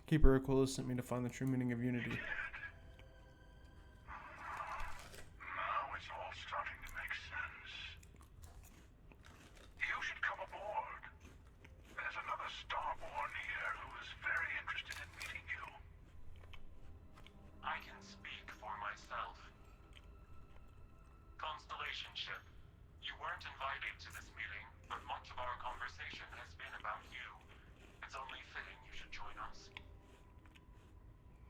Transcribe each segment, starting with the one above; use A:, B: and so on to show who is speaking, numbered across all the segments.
A: Keeper Aquila sent me to find the true meaning of unity.
B: Now it's all starting to make sense. You should come aboard. There's another Starborn here who is very interested in meeting you.
C: I can speak for myself. Constellation ship, you weren't invited to this meeting, but much of our conversation has been about you. It's only fitting you should join us.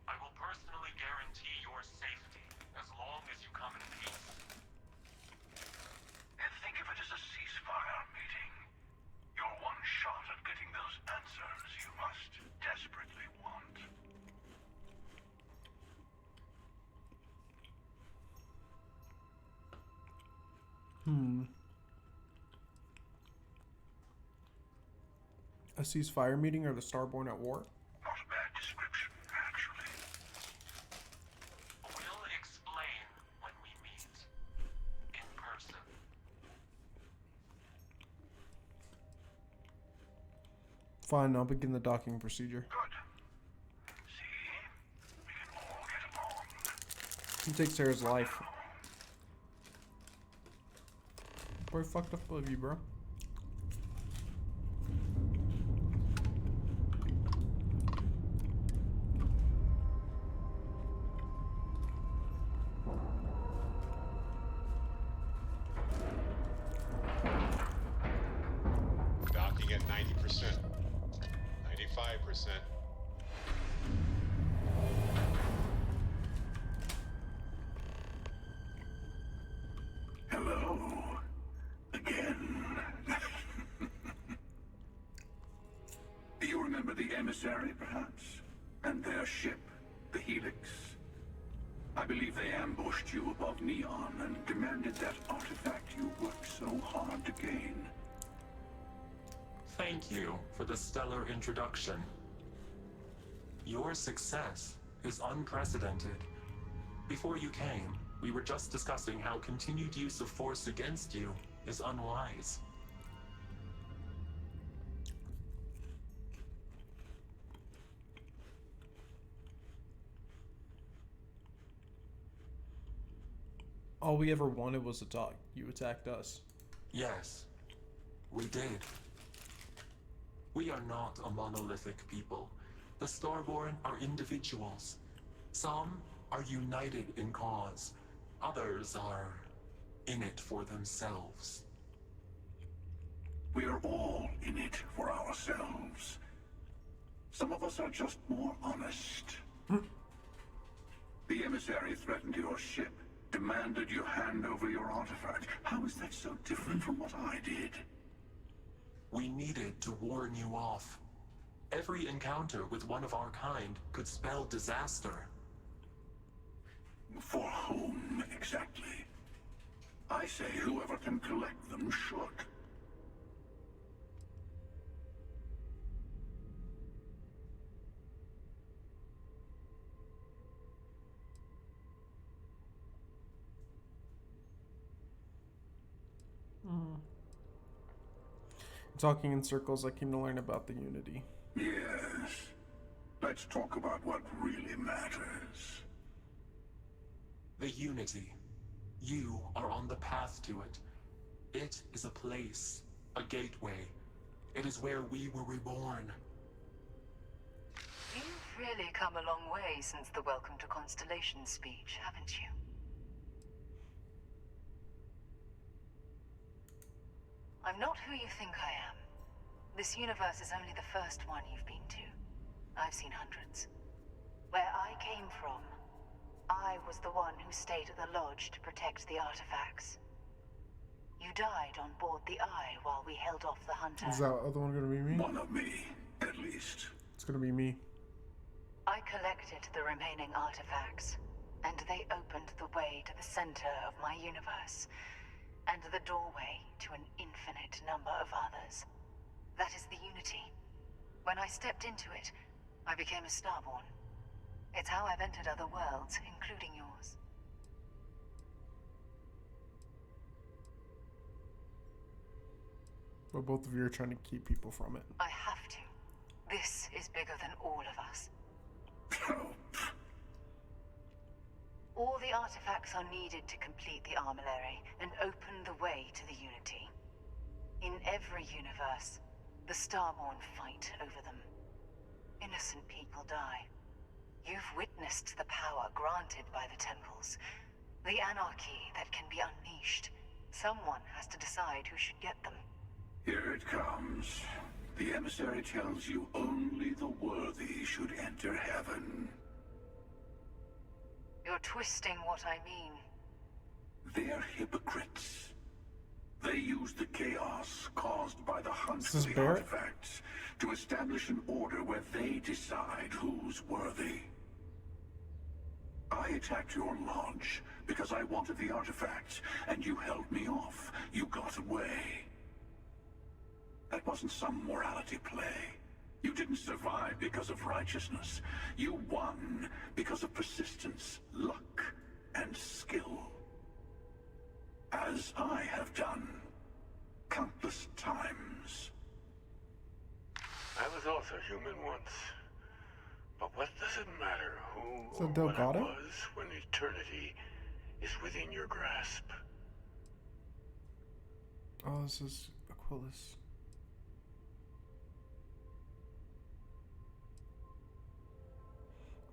C: I will personally guarantee your safety as long as you come in peace.
B: And think of it as a ceasefire meeting. Your one shot at getting those answers you must desperately want.
A: A ceasefire meeting or the Starborn at war?
B: Not a bad description, actually.
C: We'll explain when we meet. In person.
A: Fine, I'll begin the docking procedure.
B: Good. See? We can all get along.
A: He takes Sarah's life. Boy, fucked up of you, bro.
D: Docking at 90%. 95%.
B: Hello. Again. You remember the emissary, perhaps? And their ship, the Helix? I believe they ambushed you above Neon and demanded that artifact you worked so hard to gain.
C: Thank you for the stellar introduction. Your success is unprecedented. Before you came, we were just discussing how continued use of force against you is unwise.
A: All we ever wanted was to talk. You attacked us.
C: Yes, we did. We are not a monolithic people. The Starborn are individuals. Some are united in cause. Others are in it for themselves.
B: We are all in it for ourselves. Some of us are just more honest. The emissary threatened your ship, demanded you hand over your artifact. How is that so different from what I did?
C: We needed to warn you off. Every encounter with one of our kind could spell disaster.
B: For whom, exactly? I say whoever can collect them should.
A: Talking in circles, I came to learn about the unity.
B: Yes. Let's talk about what really matters.
C: The Unity. You are on the path to it. It is a place, a gateway. It is where we were reborn.
E: You've really come a long way since the Welcome to Constellation speech, haven't you? I'm not who you think I am. This universe is only the first one you've been to. I've seen hundreds. Where I came from, I was the one who stayed at the lodge to protect the artifacts. You died on board the Eye while we held off the Hunter.
A: Is that other one gonna be me?
B: One of me, at least.
A: It's gonna be me.
E: I collected the remaining artifacts, and they opened the way to the center of my universe, and the doorway to an infinite number of others. That is the Unity. When I stepped into it, I became a Starborn. It's how I've entered other worlds, including yours.
A: But both of you are trying to keep people from it.
E: I have to. This is bigger than all of us. All the artifacts are needed to complete the armillary and open the way to the Unity. In every universe, the Starborn fight over them. Innocent people die. You've witnessed the power granted by the temples, the anarchy that can be unleashed. Someone has to decide who should get them.
B: Here it comes. The emissary tells you only the worthy should enter heaven.
E: You're twisting what I mean.
B: They're hypocrites. They use the chaos caused by the hunt
A: Is
B: for
A: this
B: the
A: Barrett?
B: artifacts to establish an order where they decide who's worthy. I attacked your lodge because I wanted the artifacts, and you held me off. You got away. That wasn't some morality play. You didn't survive because of righteousness. You won because of persistence, luck, and skill. As I have done countless times.
F: I was also human once. But what does it matter who
A: Is that
F: or what I
A: Delgado?
F: was when eternity is within your grasp?
A: Oh, this is Aquilus.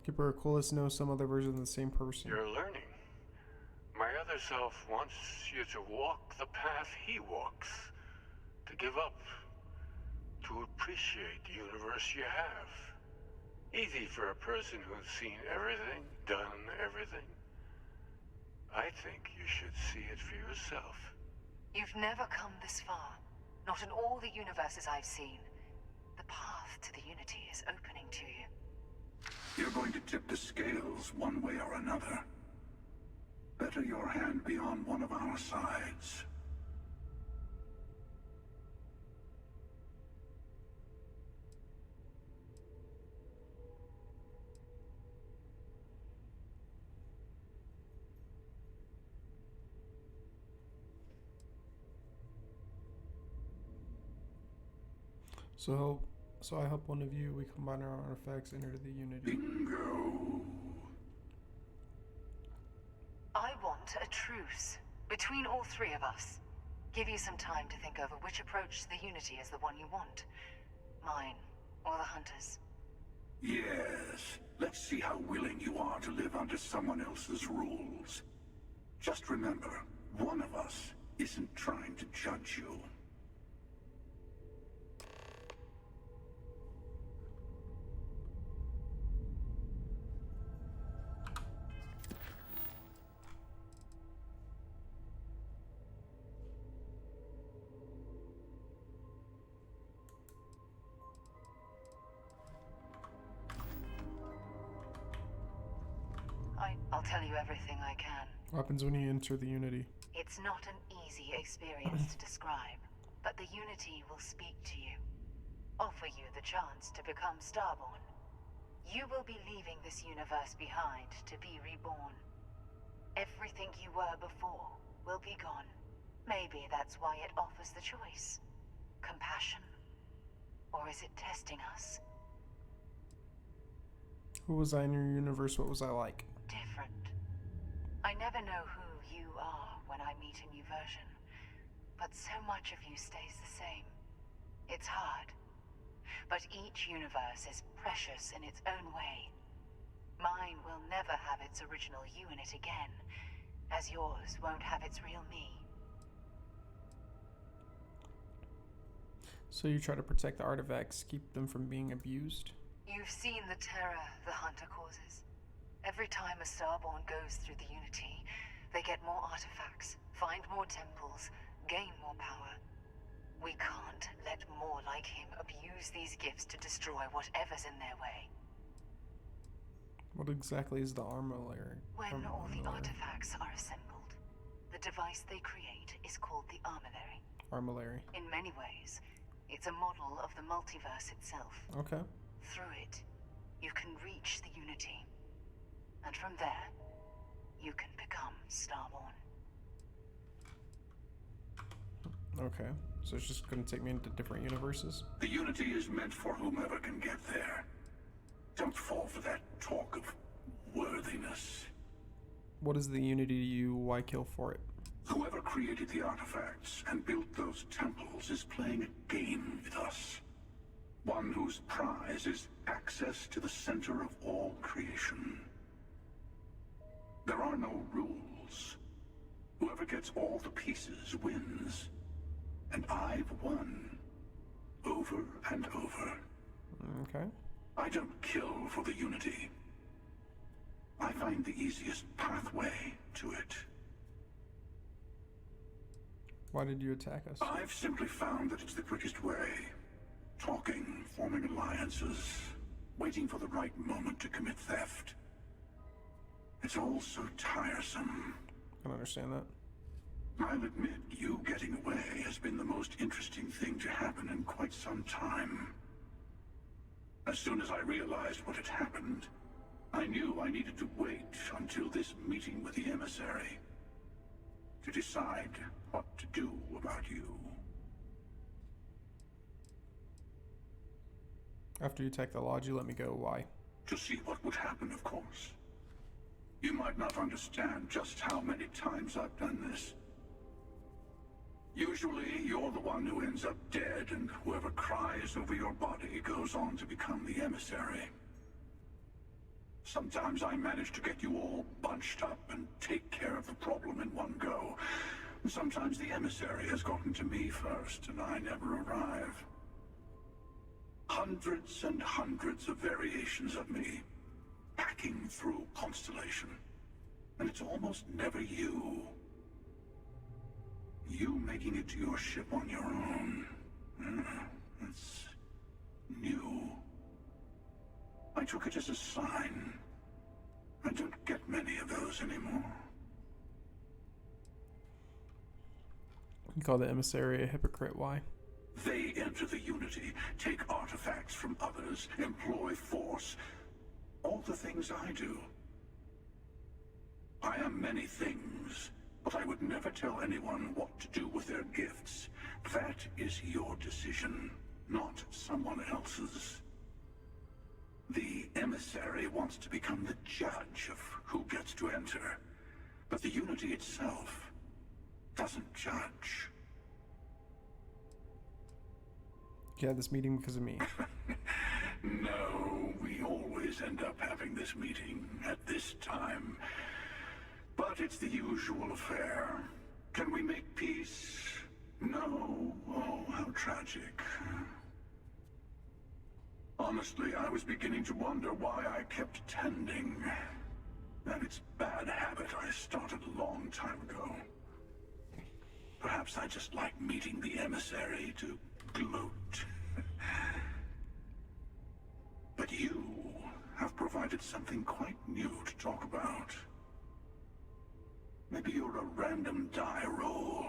A: Keeper Aquilus knows some other version of the same person.
F: You're learning. My other self wants you to walk the path he walks. To give up. To appreciate the universe you have. Easy for a person who's seen everything, done everything. I think you should see it for yourself.
E: You've never come this far. Not in all the universes I've seen. The path to the Unity is opening to you.
B: You're going to tip the scales one way or another. Better your hand be on one of our sides.
A: So I help one of you. We combine our artifacts, enter the Unity.
B: Bingo.
E: I want a truce between all three of us. Give you some time to think over which approach to the Unity is the one you want. Mine, or the Hunter's.
B: Yes. Let's see how willing you are to live under someone else's rules. Just remember, one of us isn't trying to judge you.
E: I'll tell you everything I can.
A: What happens when you enter the Unity?
E: It's not an easy experience to describe, but the Unity will speak to you. Offer you the chance to become Starborn. You will be leaving this universe behind to be reborn. Everything you were before will be gone. Maybe that's why it offers the choice. Compassion? Or is it testing us?
A: Who was I in your universe? What was I like?
E: Different. I never know who you are when I meet a new version, but so much of you stays the same. It's hard. But each universe is precious in its own way. Mine will never have its original you in it again, as yours won't have its real me.
A: So you try to protect the artifacts, keep them from being abused?
E: You've seen the terror the Hunter causes. Every time a Starborn goes through the Unity, they get more artifacts, find more temples, gain more power. We can't let more like him abuse these gifts to destroy whatever's in their way.
A: What exactly is the armillary?
E: When all the artifacts are assembled, the device they create is called the armillary.
A: Armillary.
E: In many ways, it's a model of the multiverse itself.
A: Okay.
E: Through it, you can reach the Unity. And from there, you can become Starborn.
A: Okay. So it's just gonna take me into different universes?
B: The Unity is meant for whomever can get there. Don't fall for that talk of worthiness.
A: What is the Unity to you? Why kill for it?
B: Whoever created the artifacts and built those temples is playing a game with us. One whose prize is access to the center of all creation. There are no rules. Whoever gets all the pieces wins. And I've won. Over and over.
A: Okay.
B: I don't kill for the Unity. I find the easiest pathway to it.
A: Why did you attack us?
B: I've simply found that it's the quickest way. Talking, forming alliances, waiting for the right moment to commit theft. It's all so tiresome.
A: I don't understand that.
B: I'll admit, you getting away has been the most interesting thing to happen in quite some time. As soon as I realized what had happened, I knew I needed to wait until this meeting with the emissary to decide what to do about you.
A: After you attacked the lodge, you let me go. Why?
B: To see what would happen, of course. You might not understand just how many times I've done this. Usually, you're the one who ends up dead, and whoever cries over your body goes on to become the emissary. Sometimes I manage to get you all bunched up and take care of the problem in one go. Sometimes the emissary has gotten to me first, and I never arrive. Hundreds and hundreds of variations of me, hacking through Constellation. And it's almost never you. You making it to your ship on your own. It's new. I took it as a sign. I don't get many of those anymore.
A: You call the emissary a hypocrite. Why?
B: They enter the Unity, take artifacts from others, employ force. All the things I do. I am many things, but I would never tell anyone what to do with their gifts. That is your decision, not someone else's. The emissary wants to become the judge of who gets to enter, but the Unity itself doesn't judge.
A: You had this meeting because of me.
B: No, we always end up having this meeting at this time. But it's the usual affair. Can we make peace? No. Oh, how tragic. Honestly, I was beginning to wonder why I kept attending. And it's bad habit I started a long time ago. Perhaps I just like meeting the emissary to gloat. But you have provided something quite new to talk about. Maybe you're a random die roll.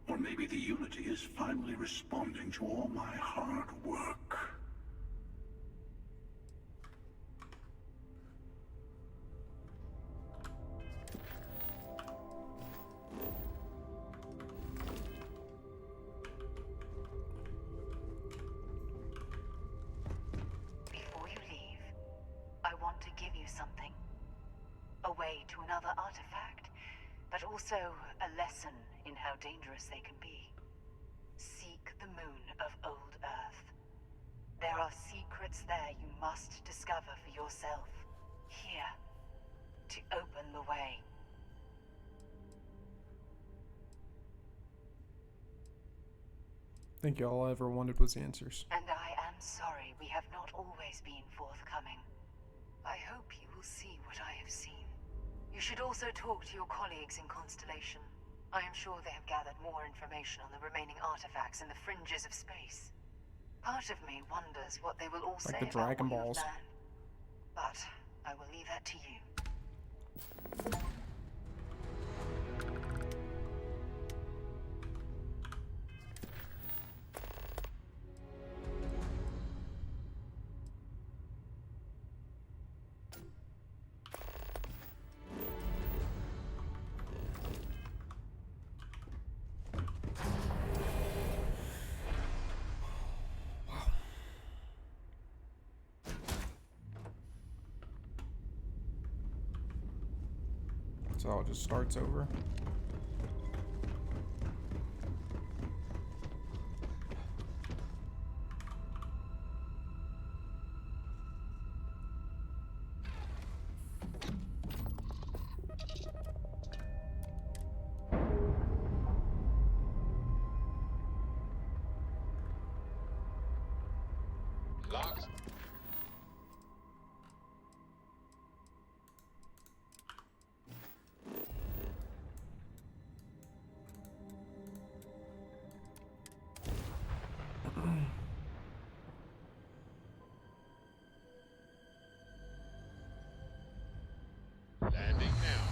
B: Or maybe the Unity is finally responding to all my hard work.
E: Before you leave, I want to give you something. A way to another artifact, but also a lesson in how dangerous they can be. Seek the moon of old Earth. There are secrets there you must discover for yourself. Here, to open the way.
A: Think all I ever wanted was answers.
E: And I am sorry we have not always been forthcoming. I hope you will see what I have seen. You should also talk to your colleagues in Constellation. I am sure they have gathered more information on the remaining artifacts in the fringes of space. Part of me wonders what they will all say
A: Like the
E: about
A: Dragon
E: what you have
A: Balls.
E: learned. But I will leave that to you.
A: So it just starts over.
D: Locked. Landing now.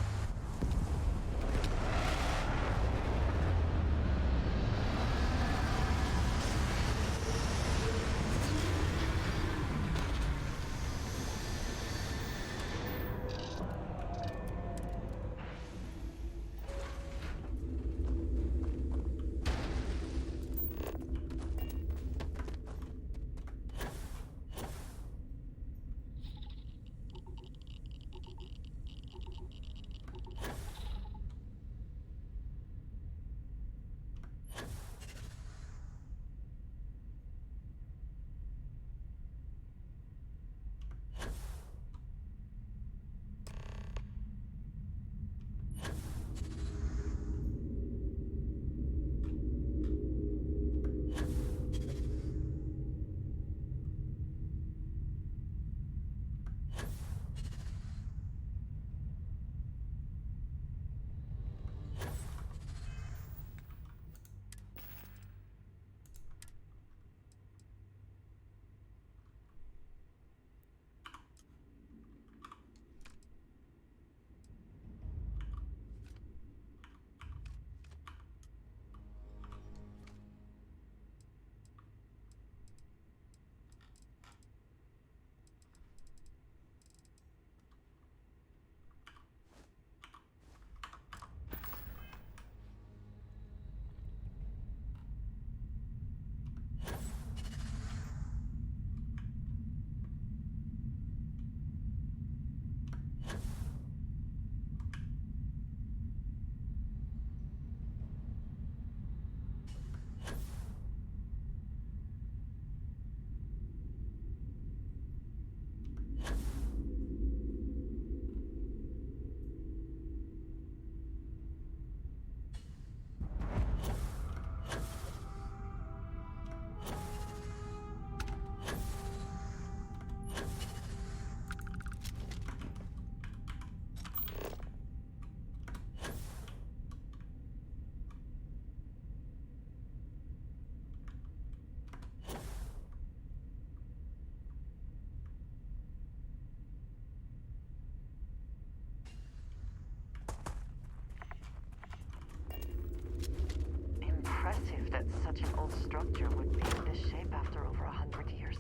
E: Impressive that such an old structure would be in this shape after over 100 years.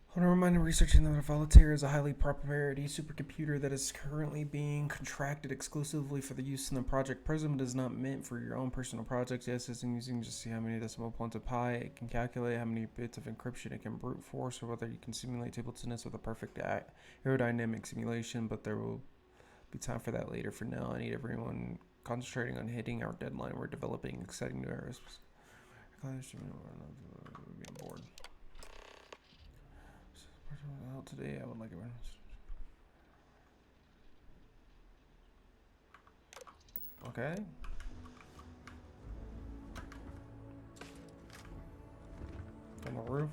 A: I want to remind you, researching that Voltaire is a highly proprietary supercomputer that is currently being contracted exclusively for the use in the Project Prism. It is not meant for your own personal projects. Yes, it's using just see how many decimal points of pi it can calculate, how many bits of encryption it can brute force, or whether you can simulate table tennis with a perfect aerodynamic simulation, but there will be time for that later. For now, I need everyone concentrating on hitting our deadline. We're developing exciting new areas. Be on board. Well, today I would like everyone. Okay. On the roof.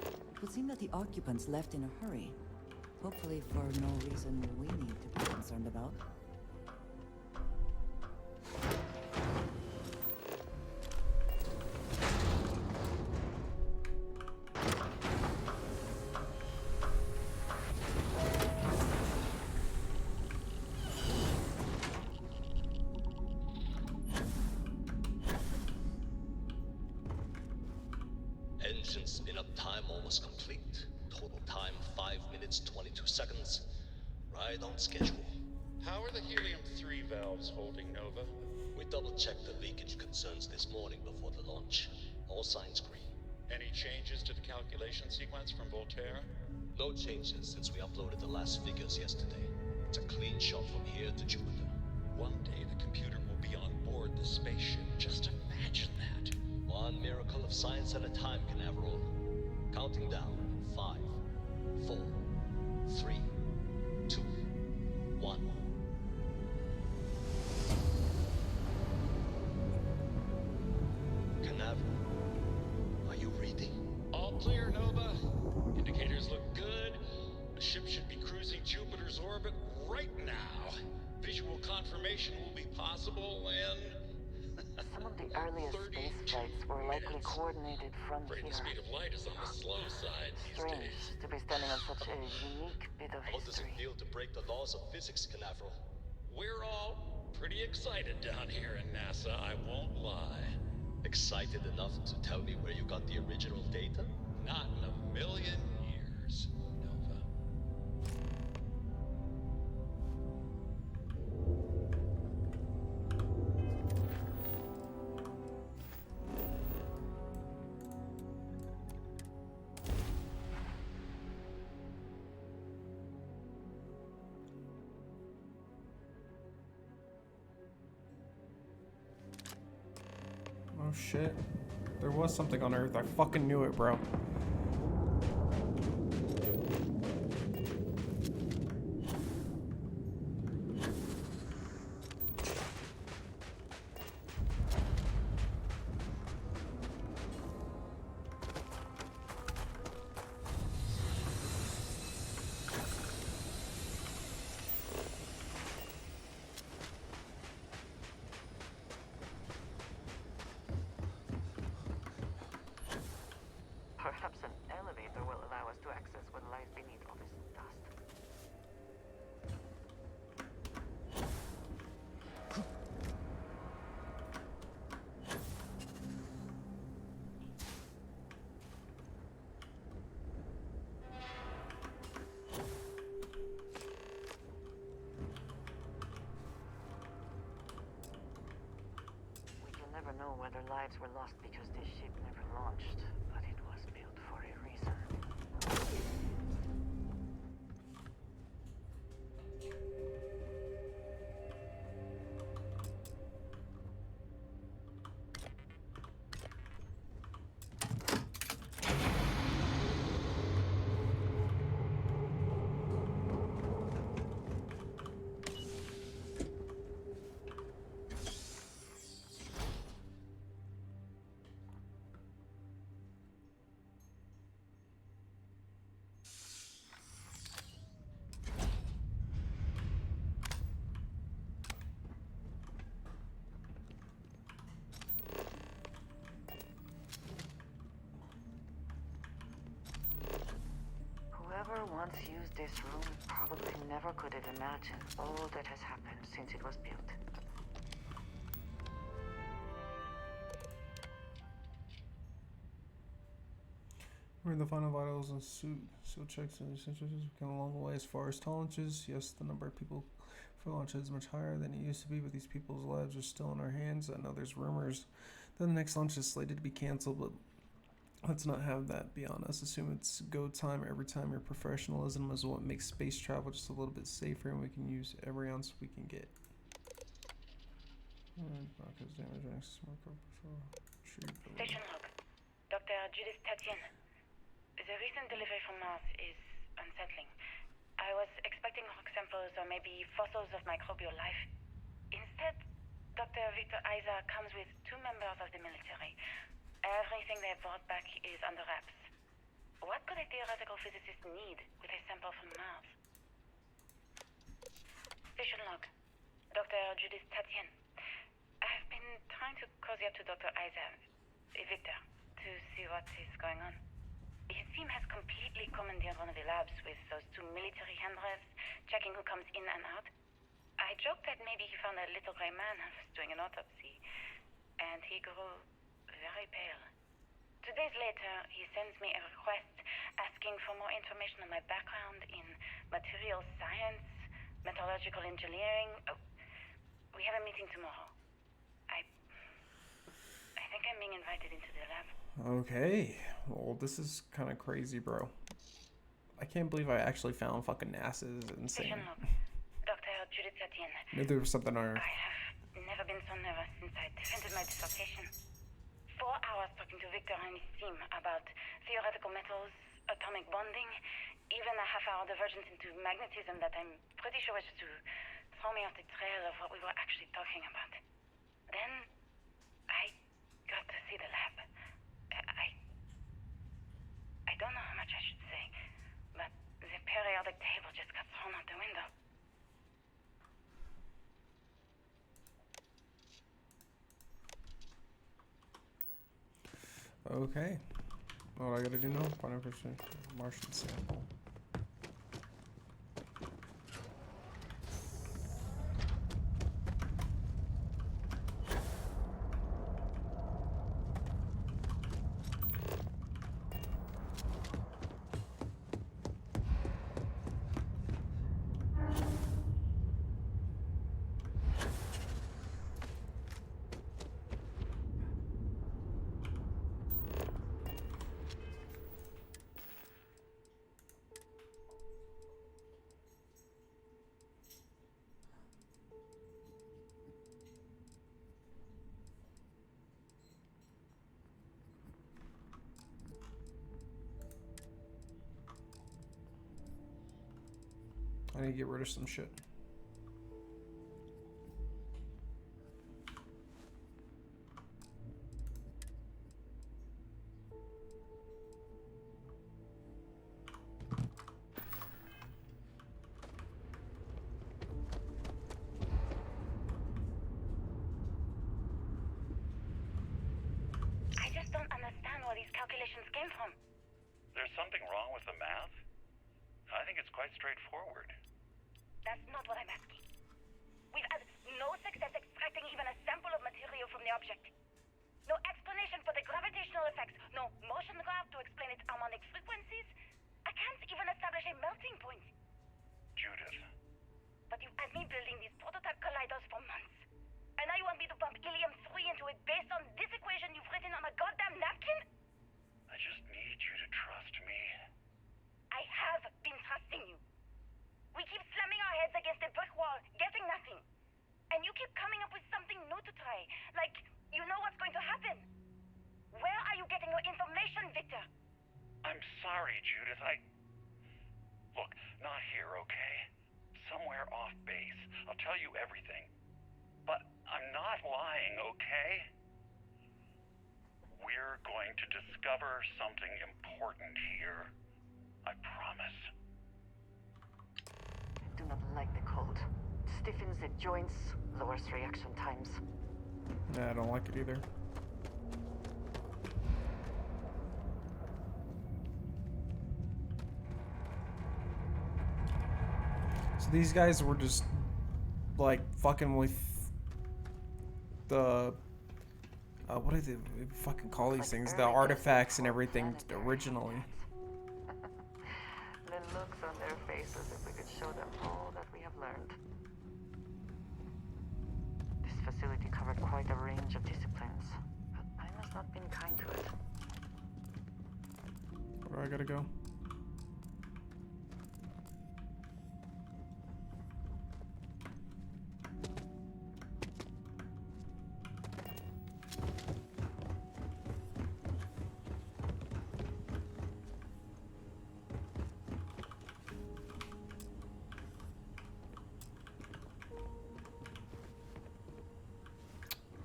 G: It would seem that the occupants left in a hurry. Hopefully for no reason we need to be concerned about.
H: Engine spin-up time almost complete. Total time 5 minutes 22 seconds. Right on schedule.
D: How are the helium-3 valves holding, Nova?
H: We double-checked the leakage concerns this morning before the launch. All signs green.
D: Any changes to the calculation sequence from Voltaire?
H: No changes since we uploaded the last figures yesterday. It's a clean shot from here to Jupiter.
D: One day the computer will be on board the spaceship. Just imagine that.
H: One miracle of science at a time, Canaveral. Counting down. 5, 4, 3, 2, 1. Canaveral, are you reading?
D: All clear, Nova. Indicators look good. The ship should be cruising Jupiter's orbit right now. Visual confirmation will be possible in
E: Some of the earliest
D: 32
E: space flights were likely
D: minutes.
E: coordinated from
D: Afraid the
E: here.
D: speed of light is on the slow side these
E: Strange
D: days.
E: to be standing on such a unique bit of
H: How does it
E: history.
H: feel to break the laws of physics, Canaveral?
D: We're all pretty excited down here in NASA, I won't lie.
H: Excited enough to tell me where you got the original data?
D: Not in a million years, Nova.
A: Oh shit. There was something on Earth. I fucking knew it, bro.
E: Perhaps an elevator will allow us to access what lies beneath all this dust. We can never know whether lives were lost because this ship never launched, but it was built for a reason. Whoever once used this room probably never could have imagined all that has happened since it was built.
A: We're in the final vitals and suit checks and essentials. We've come a long way as far as launches. Yes, the number of people for launch is much higher than it used to be, but these people's lives are still in our hands. I know there's rumors that the next launch is slated to be canceled, but let's not have that be on us. Assume it's go time every time. Your professionalism is what makes space travel just a little bit safer, and we can use every ounce we can get. Broncos damage access marker patrol.
I: Station log. Dr. Judith Tatian. The recent delivery from Mars is unsettling. I was expecting rock samples or maybe fossils of microbial life. Instead, Dr. Victor Isa comes with 2 members of the military. Everything they brought back is under wraps. What could a theoretical physicist need with a sample from Mars? Station log. Dr. Judith Tatian. I've been trying to cozy up to Dr. Isa, Victor, to see what is going on. His team has completely commandeered one of the labs with those 2 military handlers, checking who comes in and out. I joked that maybe he found a little gray man doing an autopsy, and he grew very pale. 2 days later, he sends me a request asking for more information on my background in materials science, metallurgical engineering. Oh, we have a meeting tomorrow. I think I'm being invited into the lab.
A: Okay. Well, this is kind of crazy, bro. I can't believe I actually found fucking NASA. This is insane.
I: Station log. Dr. Judith Etienne.
A: I knew there was something on Earth.
I: I have never been so nervous since I defended my dissertation. 4 hours talking to Victor and his team about theoretical metals, atomic bonding, even a half-hour divergence into magnetism that I'm pretty sure was to throw me off the trail of what we were actually talking about. Then I got to see the lab. I don't know how much I should say, but the periodic table just got thrown out the window.
A: Okay. What I gotta do now? Find out Martian sample. I need to get rid of some shit.
I: I just don't understand where these calculations came from.
J: There's something wrong with the math? I think it's quite straightforward.
I: That's not what I'm asking. We've had no success extracting even a sample of material from the object. No explanation for the gravitational effects, no motion graph to explain its harmonic frequencies. I can't even establish a melting point.
J: Judith.
I: But you've had me building these prototype colliders for months. And now you want me to pump helium-3 into it based on this equation you've written on a goddamn napkin?
J: I just need you to trust me.
I: I have been trusting you. We keep slamming our heads against a brick wall, getting nothing. And you keep coming up with something new to try. Like, you know what's going to happen. Where are you getting your information, Victor?
J: I'm sorry, Judith. Look, not here, okay? Somewhere off base. I'll tell you everything. But I'm not lying, okay? We're going to discover something important here. I promise.
E: I do not like the cold. Stiffens the joints, lowers reaction times.
A: Nah, I don't like it either. So these guys were just like fucking with the what do they fucking call these things? The artifacts and everything originally.
E: The looks on their faces if we could show them all that we have learned. This facility covered quite a range of disciplines, but time has not been kind to it.
A: Where do I gotta go?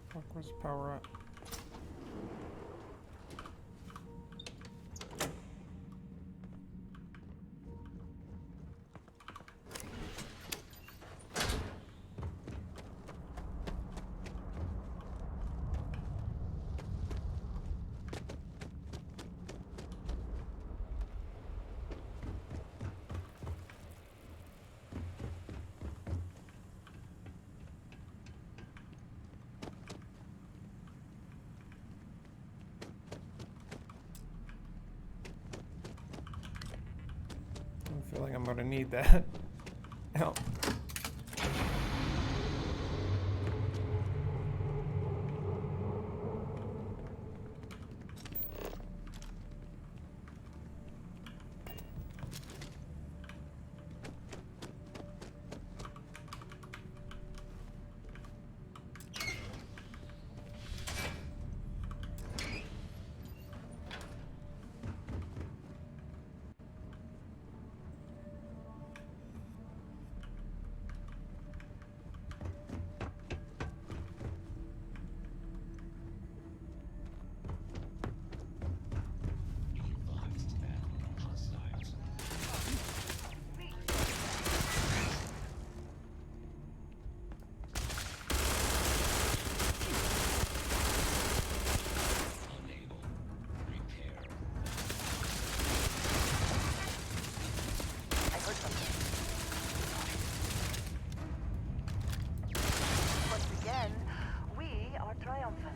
A: Fuck, where's the power at? gonna need that. Help.
E: I heard something. Once again, we are triumphant.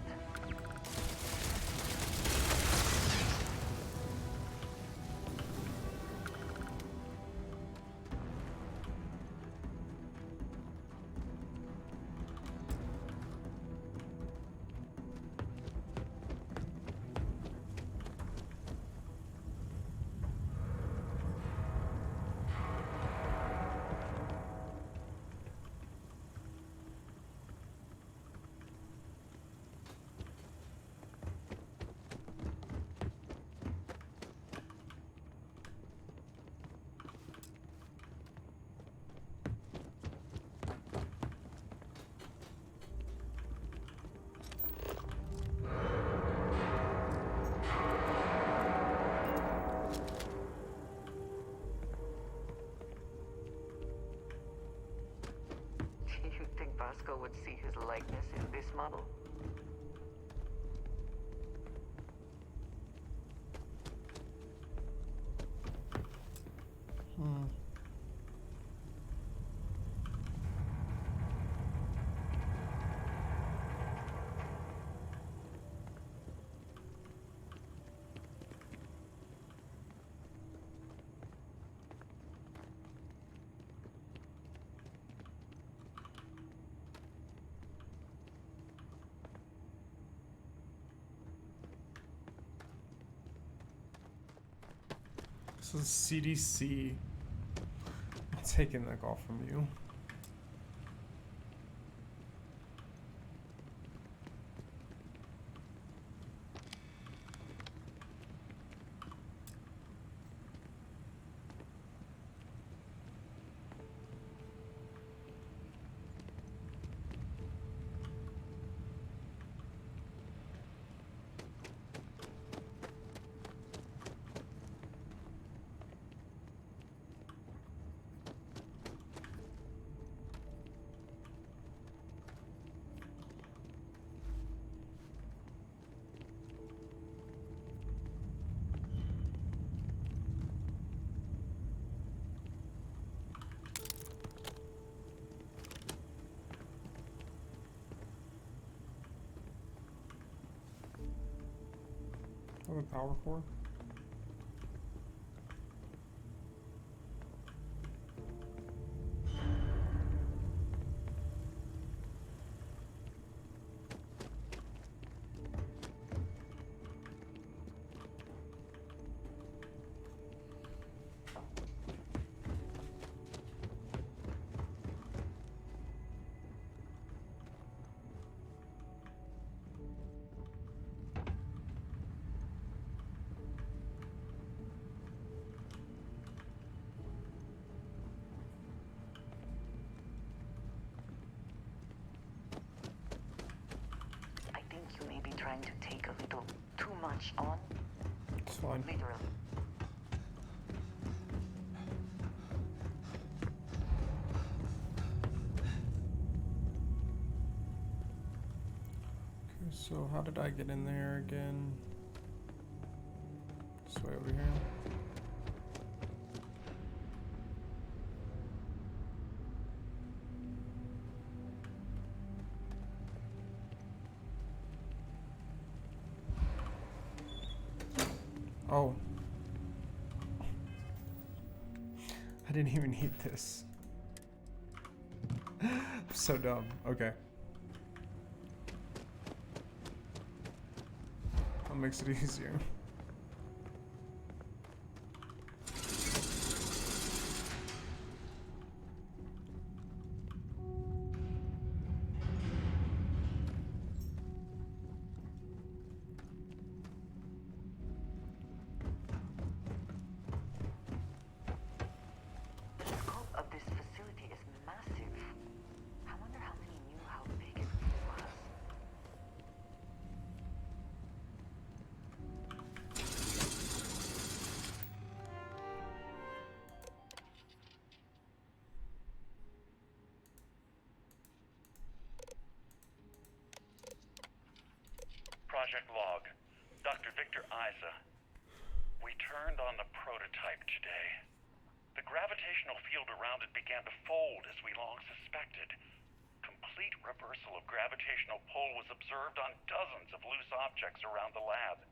E: You think Vasco would see his likeness in this model?
A: This is CDC. I'm taking that call from you. Have a power core?
E: I think you may be trying to take a little too much on.
A: It's fine.
E: Literally.
A: Okay, so how did I get in there again? This way over here. Oh. I didn't even need this. So dumb. Okay. That makes it easier.
E: The scope of this facility is massive. I wonder how many knew how big it was.
J: Project Log. Dr. Victor Isa. We turned on the prototype today. The gravitational field around it began to fold as we long suspected. Complete reversal of gravitational pull was observed on dozens of loose objects around the lab.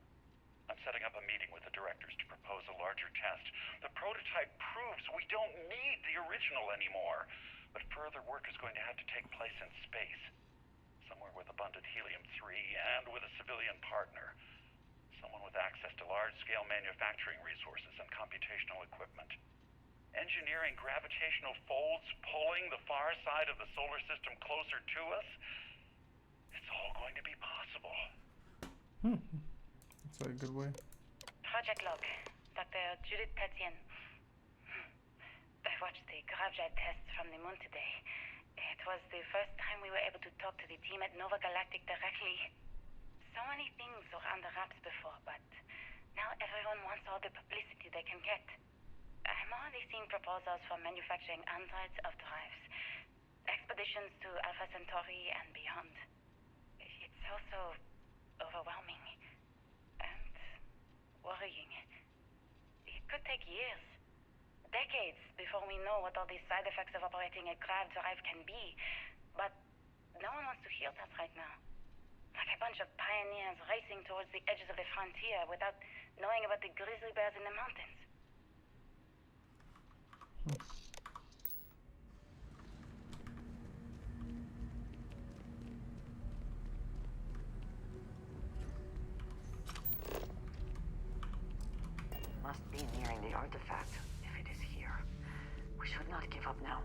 J: I'm setting up a meeting with the directors to propose a larger test. The prototype proves we don't need the original anymore, but further work is going to have to take place in space. Somewhere with abundant helium-3 and with a civilian partner. Someone with access to large-scale manufacturing resources and computational equipment. Engineering gravitational folds pulling the far side of the solar system closer to us? It's all going to be possible.
A: That's a good way.
I: Project Log. Dr. Judith Tatian. I watched the gravjet tests from the moon today. It was the first time we were able to talk to the team at Nova Galactic directly. So many things were under wraps before, but now everyone wants all the publicity they can get. I'm already seeing proposals for manufacturing hundreds of drives, expeditions to Alpha Centauri and beyond. It's also overwhelming and worrying. It could take years, decades, before we know what all the side effects of operating a grav drive can be. But no one wants to hear that right now. Like a bunch of pioneers racing towards the edges of the frontier without knowing about the grizzly bears in the mountains.
E: Must be nearing the artifact, if it is here. We should not give up now.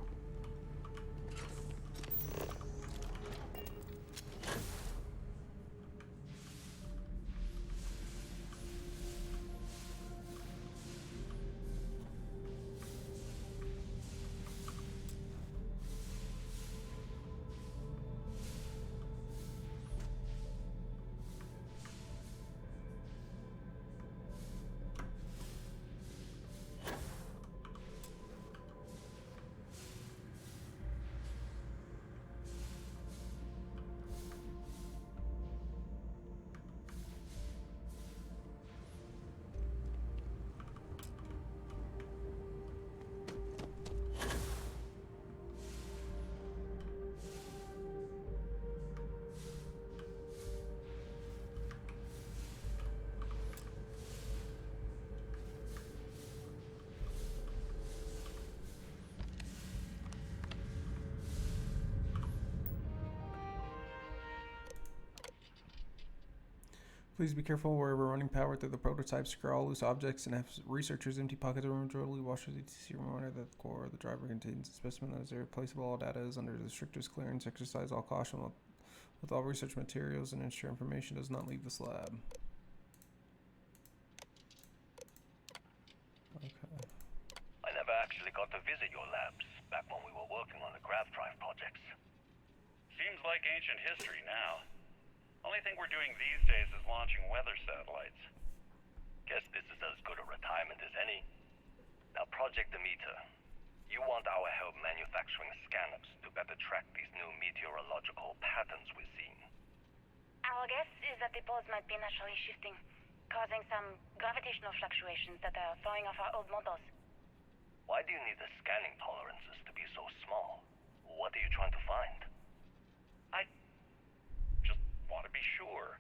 A: Please be careful wherever running power through the prototype. Secure all loose objects and have researchers empty pockets of remote washers etc. Reminder that the core of the driver contains a specimen that is irreplaceable. All data is under the strictest clearance. Exercise all caution with all research materials and ensure information does not leave this lab. Okay.
K: I never actually got to visit your labs back when we were working on the grav drive projects.
J: Seems like ancient history now. Only thing we're doing these days is launching weather satellites.
K: Guess this is as good a retirement as any. Now, Project Demeter, you want our help manufacturing scanners to better track these new meteorological patterns we're seeing.
I: Our guess is that the poles might be naturally shifting, causing some gravitational fluctuations that are throwing off our old models.
K: Why do you need the scanning tolerances to be so small? What are you trying to find?
J: I just want to be sure.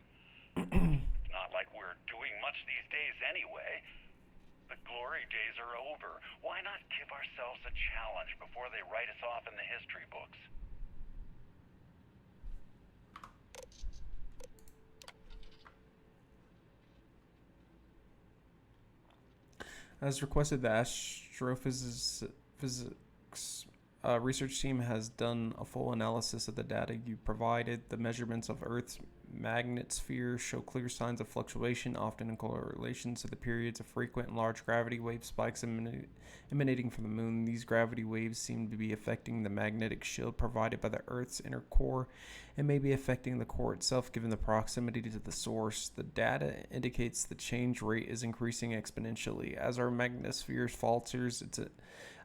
J: It's not like we're doing much these days anyway. The glory days are over. Why not give ourselves a books.
A: As requested, the astrophysics research team has done a full analysis of the data you provided. The measurements of Earth's magnetosphere show clear signs of fluctuation, often in correlation to the periods of frequent and large gravity wave spikes emanating from the moon. These gravity waves seem to be affecting the magnetic shield provided by the Earth's inner core and may be affecting the core itself given the proximity to the source. The data indicates the change rate is increasing exponentially. As our magnetosphere falters, its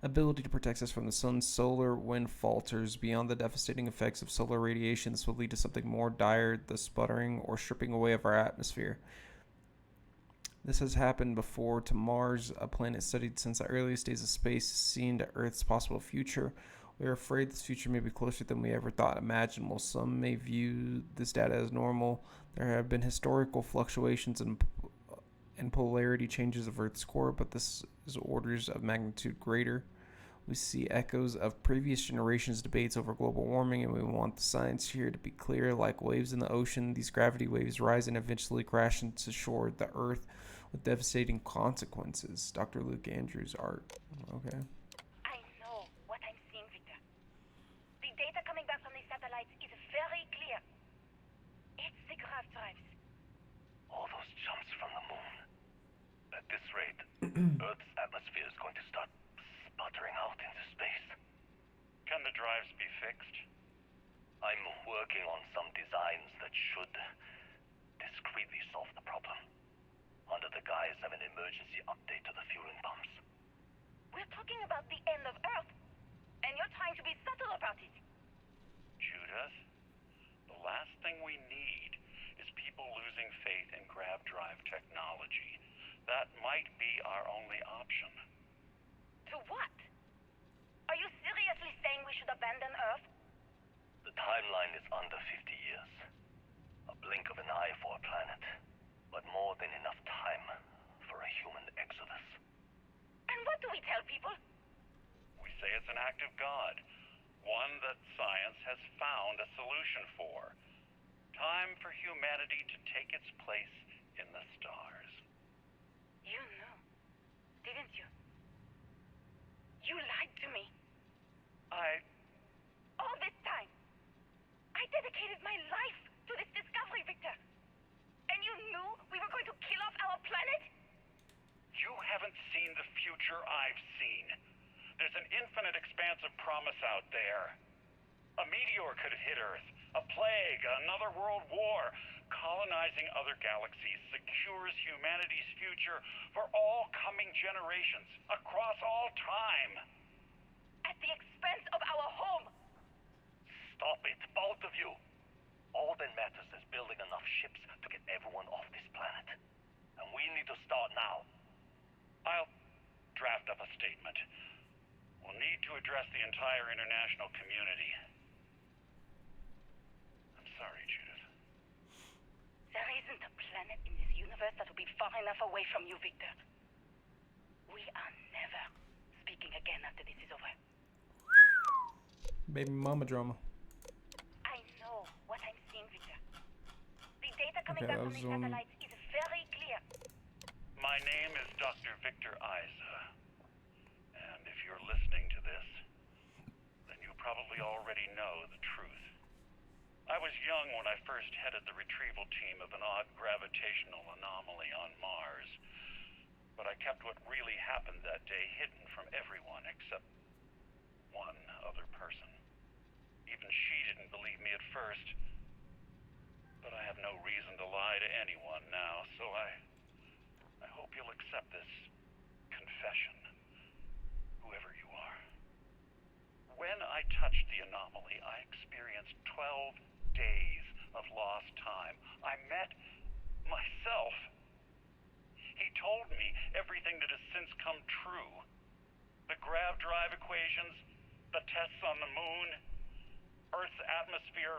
A: ability to protect us from the sun's solar wind falters. Beyond the devastating effects of solar radiation, this will lead to something more dire, the sputtering or stripping away of our atmosphere. This has happened before to Mars, a planet studied since the earliest days of space, seen to Earth's possible future. We are afraid this future may be closer than we ever thought imaginable. Some may view this data as normal. There have been historical fluctuations and polarity changes of Earth's core, but this is orders of magnitude greater. We see echoes of previous generations' debates over global warming, and we want the science here to be clear. Like waves in the ocean, these gravity waves rise and eventually crash into shore, the Earth, with devastating consequences. Dr. Luke Andrews, art. Okay.
I: I know what I'm seeing, Victor. The data coming back from the satellites is very clear. It's the grav drives.
K: All those jumps from the moon. At this rate, Earth's atmosphere is going to start sputtering out into space.
J: Can the drives be fixed?
K: I'm working on some designs that should discreetly solve the problem, under the guise of an emergency update to the fueling pumps.
I: We're talking about the end of Earth, and you're trying to be subtle about it.
J: Judith, the last thing we need is people losing faith in grav drive technology. That might be our only option.
I: To what? Are you seriously saying we should abandon Earth?
K: The timeline is under 50 years. A blink of an eye for a planet, but more than enough time for a human exodus.
I: And what do we tell people?
J: We say it's an act of God, one that science has found a solution for. Time for humanity to take its place in the stars.
I: You knew, didn't you? You lied to me. All this time, I dedicated my life to this discovery, Victor. And you knew we were going to kill off our planet?
J: You haven't seen the future I've seen. There's an infinite expanse of promise out there. A meteor could hit Earth, a plague, another world war. Colonizing other galaxies secures humanity's future for all coming generations, across all time.
I: At the expense of our home.
K: Stop it, both of you. All that matters is building enough ships to get everyone off this planet. And we need to start now.
J: I'll draft up a statement. We'll need to address the entire international community. I'm sorry, Judith.
I: There isn't a planet in this universe that will be far enough away from you, Victor. We are never speaking again after this is over.
A: Baby mama drama.
I: I know what I'm seeing, Victor. The data coming
A: Okay,
I: back
A: that
I: from the
A: was
I: satellites is very clear.
J: My name is Dr. Victor Isa. And if you're listening to this, then you probably already know the truth. I was young when I first headed the retrieval team of an odd gravitational anomaly on Mars. But I kept what really happened that day hidden from everyone except one other person. Even she didn't believe me at first. But I have no reason to lie to anyone now, so I hope you'll accept this confession, whoever you are. When I touched the anomaly, I experienced 12 days of lost time. I met myself. He told me everything that has since come true. The grav drive equations, the tests on the moon, Earth's atmosphere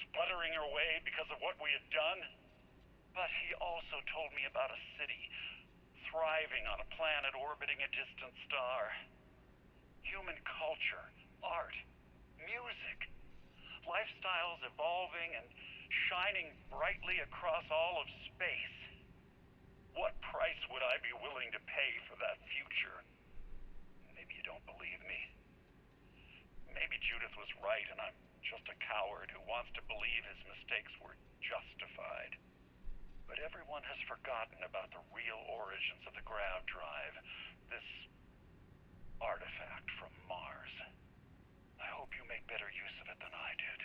J: sputtering away because of what we had done. But he also told me about a city thriving on a planet orbiting a distant star. Human culture, art, lifestyles evolving and shining brightly across all of space. What price would I be willing to pay for that future? Maybe you don't believe me. Maybe Judith was right and I'm just a coward who wants to believe his mistakes were justified. But everyone has forgotten about the real origins of the grav drive, this artifact from Mars. I hope you make better use of it than I did.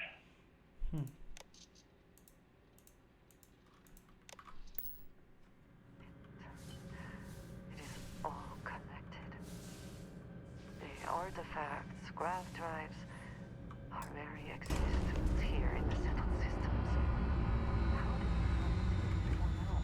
E: It is all connected. The artifacts, grav drives, our very existence here in the settled systems. How did we form at all?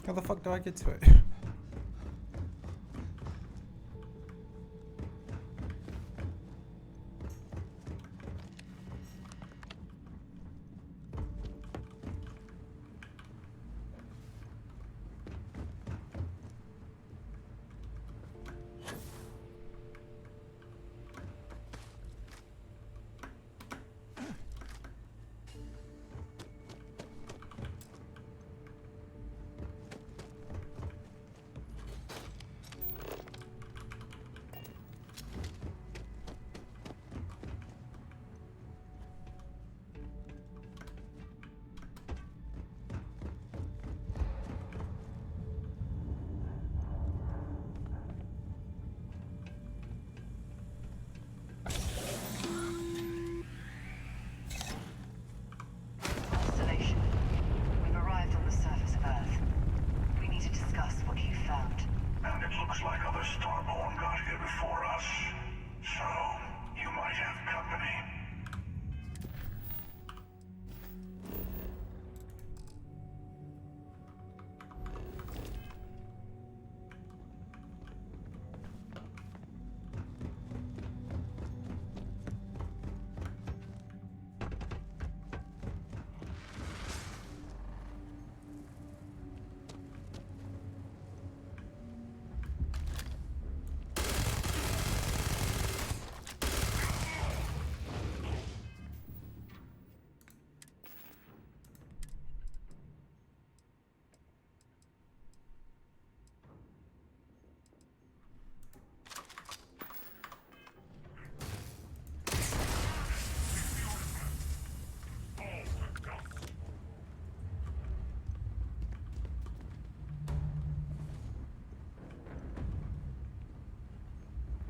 A: How the fuck do I get to it?
E: Constellation, we've arrived on the surface of Earth. We need to discuss what you found.
B: And it looks like other Starborn got here before us. So, you might have company.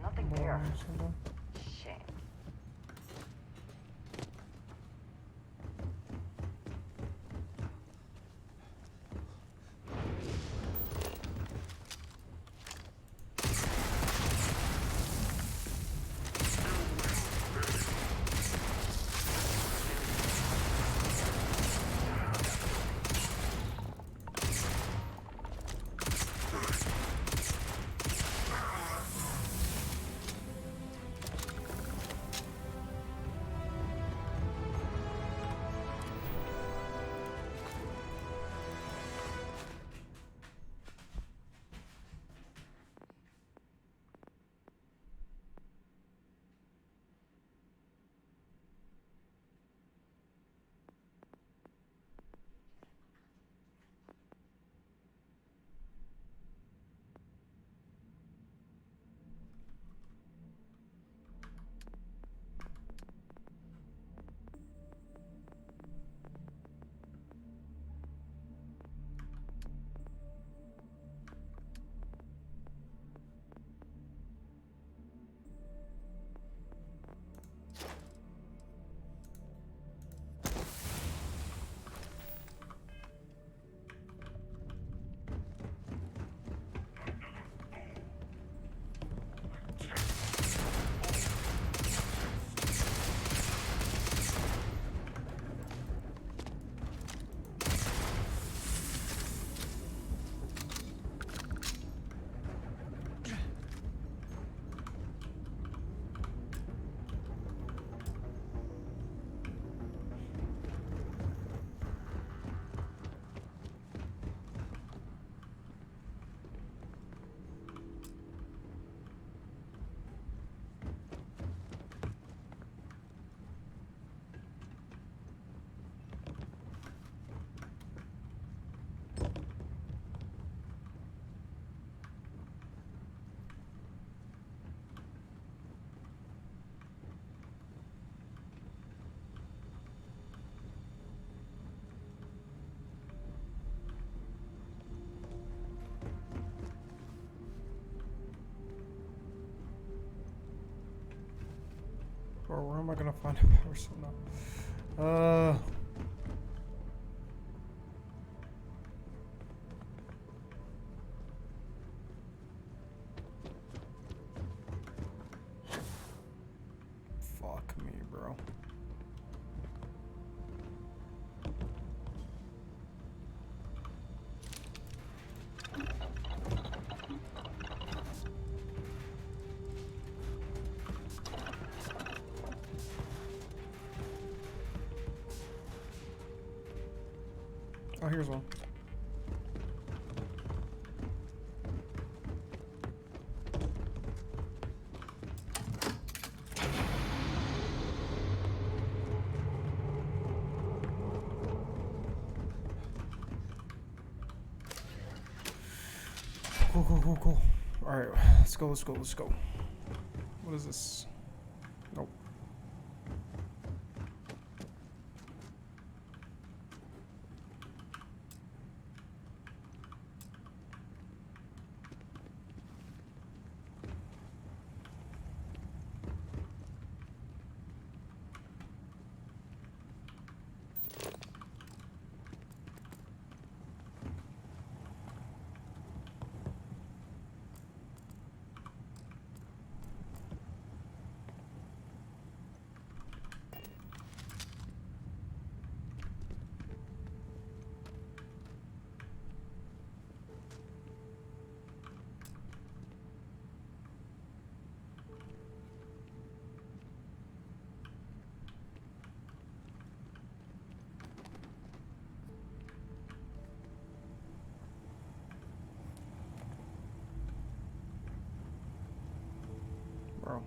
E: Nothing there. Shame.
A: Or where am I gonna find a person now? Fuck me, bro. Oh, here's one. Cool. Alright, let's go. What is this? Nope. Bro.